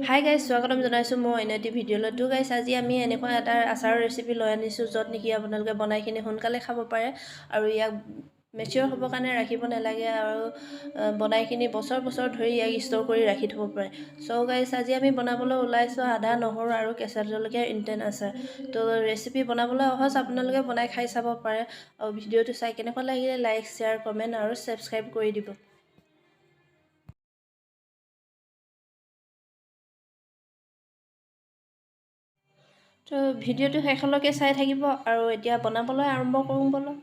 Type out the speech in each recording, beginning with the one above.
Hi guys, স্বাগতম জনাইছোঁ মই অন্য এটি ভিডিঅ'লৈ। তো গাইজ, আজি আমি এনেকুৱা এটা আচাৰৰ ৰেচিপি লৈ আনিছোঁ য'ত নেকি আপোনালোকে বনাই কিনি সোনকালে খাব পাৰে আৰু ইয়াক মেচিয়ৰ হ'বৰ কাৰণে ৰাখিব নালাগে আৰু বনাই কিনি বছৰ বছৰ ধৰি ইয়াক ষ্ট'ৰ কৰি ৰাখি থ'ব পাৰে। চ' গাইজ, আজি আমি বনাবলৈ ওলাইছোঁ আদা, নহৰু আৰু কেঁচা জলকীয়াৰ ইনষ্টেণ্ট আচাৰ। তো ৰেচিপি বনাবলৈ সহজ, আপোনালোকে বনাই খাই চাব পাৰে আৰু ভিডিঅ'টো চাই কেনেকুৱা লাগিলে লাইক, শ্বেয়াৰ, কমেণ্ট আৰু ছাবস্ক্ৰাইব কৰি দিব। তো ভিডিঅ'টো শেষলৈকে চাই থাকিব আৰু এতিয়া বনাবলৈ আৰম্ভ কৰোঁ ব'লক।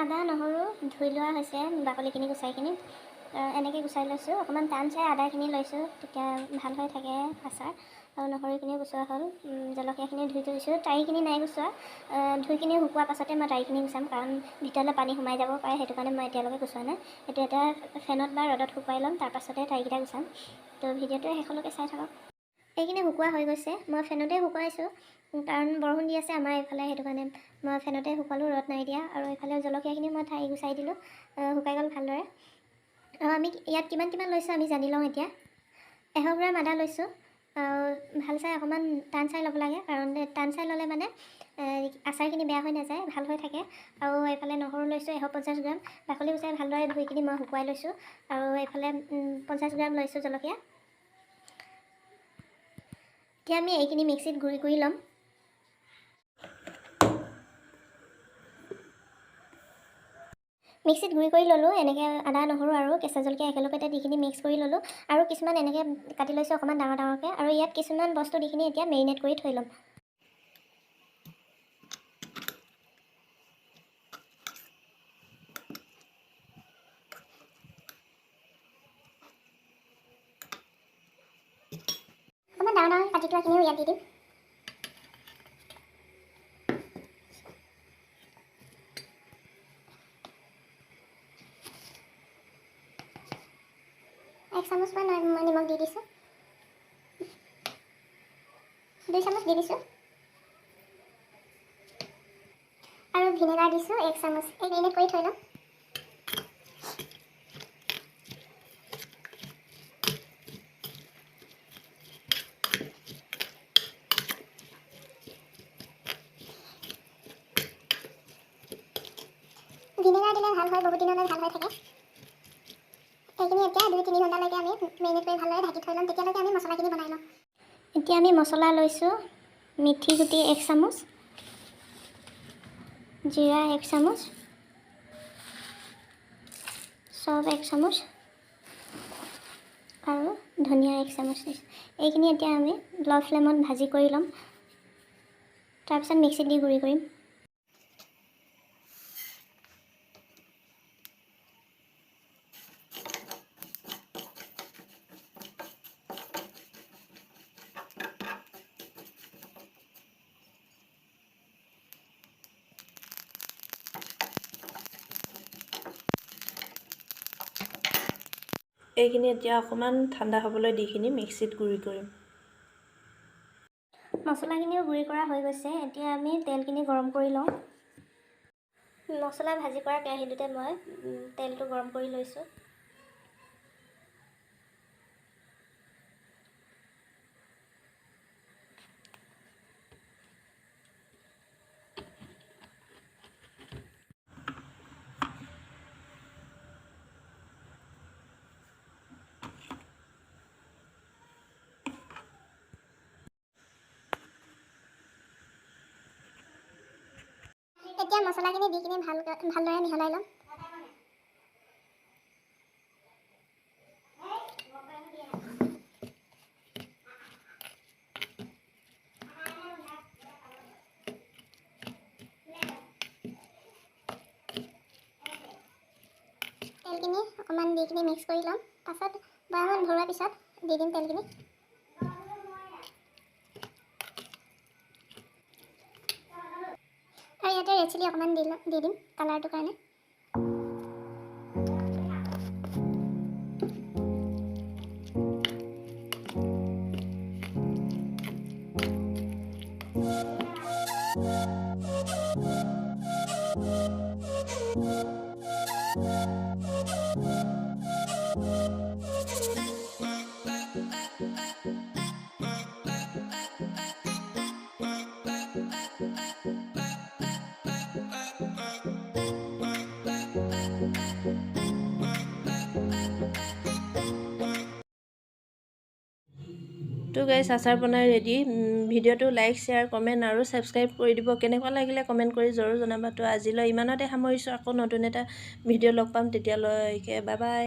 আদা নহৰু ধুই লোৱা হৈছে বাকলিখিনি গুচাইখিনি এনেকৈ গুচাই লৈছোঁ। অকণমান টান চাই আদাখিনি লৈছোঁ, তেতিয়া ভাল হৈ থাকে আচাৰ। আৰু নহৰুখিনি গুচোৱা হ'ল, জলকীয়াখিনি ধুই থৈছোঁ। টাৰিখিনি নাই গুচোৱা, ধুইখিনি শুকোৱাৰ পাছতে মই টাৰিখিনি গুচাম, কাৰণ ভিতৰলৈ পানী সোমাই যাব পাৰে, সেইটো কাৰণে মই এতিয়ালৈকে গুচোৱা নাই। এইটো এটা ফেনত বা ৰ'দত শুকুৱাই ল'ম, তাৰপাছতে টাৰিকেইটা গুচাম। তো ভিডিঅ'টো শেষলৈকে চাই থাকক। এইখিনি শুকোৱা হৈ গৈছে, মই ফেনতে শুকুৱাইছোঁ কাৰণ বৰষুণ দি আছে আমাৰ এইফালে, সেইটো কাৰণে মই ফেনতে শুকুৱালোঁ, ৰ'দ নাই দিয়া। আৰু এইফালে জলকীয়াখিনি মই ঠাৰি গুচাই দিলোঁ, শুকাই গ'ল ভালদৰে। আৰু আমি ইয়াত কিমান লৈছোঁ আমি জানি লওঁ এতিয়া। 100 গ্ৰাম আদা লৈছোঁ, ভাল চাই অকণমান টান চাই ল'ব লাগে, কাৰণ টান চাই ল'লে মানে আচাৰখিনি বেয়া হৈ নাযায়, ভাল হৈ থাকে। আৰু এইফালে নহৰু লৈছোঁ 150 গ্ৰাম, বাকলি গুচাই ভালদৰে ধুই কিনি মই শুকুৱাই লৈছোঁ। আৰু এইফালে 50 গ্ৰাম লৈছোঁ জলকীয়া। এতিয়া আমি এইখিনি মিক্সিত গুড়ি কৰি ল'ম। মিক্সিত গুড়ি কৰি ল'লোঁ, এনেকৈ আদা নহৰু আৰু কেঁচা জলকীয়া একেলগতে দিখিনি মিক্স কৰি ল'লোঁ। আৰু কিছুমান এনেকৈ কাটি লৈছোঁ অকণমান ডাঙৰ ডাঙৰকৈ, আৰু ইয়াত কিছুমান বস্তু দিখিনি এতিয়া মেৰিনেট কৰি থৈ ল'ম। অকণমান ডাঙৰ ডাঙৰকৈ কাটি থোৱাখিনিও ইয়াত দি দিম। এক চামুচমান মই নিমখ দি দিছোঁ, 2 চামুচ দি দিছোঁ। আৰু ভিনেগাৰ দিছোঁ 1 চামুচ। এই মেৰিনেট কৰি থৈ ল'ম। ভিনেগাৰ দিলে ভাল হয়, বহুত দিনলৈ ভাল হৈ থাকে। এইখিনি এতিয়া 2-3 ঘণ্টালৈকে আমি মেৰিনেট কৰি ভালদৰে ঢাকি থৈ ল'ম, তেতিয়ালৈকে আমি মছলাখিনি বনাই ল'ম। এতিয়া আমি মছলা লৈছোঁ, মিঠি গুটি 1 চামুচ, জিৰা 1 চামুচ, চফ 1 চামুচ আৰু ধনিয়া 1 চামুচ দিছোঁ। এইখিনি এতিয়া আমি ল' ফ্লেমত ভাজি কৰি ল'ম, তাৰপিছত মিক্সিত দি গুড়ি কৰিম। এইখিনি এতিয়া অকণমান ঠাণ্ডা হ'বলৈ দি কিনি মিক্সিত গুড়ি কৰিম। মছলাখিনিও গুড়ি কৰা হৈ গৈছে, এতিয়া আমি তেলখিনি গৰম কৰি লওঁ। মছলা ভাজি কৰা কেৰাহীটোতে মই তেলটো গৰম কৰি লৈছোঁ। এতিয়া মছলাখিনি দি কিনি ভালদৰে মিহলাই ল'ম। তেলখিনি অকণমান দি কিনি মিক্স কৰি ল'ম, পাছত বৈয়ামত ভৰোৱাৰ পিছত দি দিম তেলখিনি। আৰু ইয়াতে ৰেড চিলি অকণমান দি দিম কালাৰটোৰ কাৰণে। তো গাইছ আচাৰ বনাই ৰেডি। ভিডিঅ'টো লাইক শ্বেয়াৰ কমেণ্ট আৰু ছাবস্ক্ৰাইব কৰি দিব। কেনেকুৱা লাগিলে কমেণ্ট কৰি জৰুৰ জনাবা। তো আজিলৈ ইমানতে সামৰিছোঁ। আকৌ নতুন এটা ভিডিঅ' লগ পাম, তেতিয়ালৈকে বাই বাই।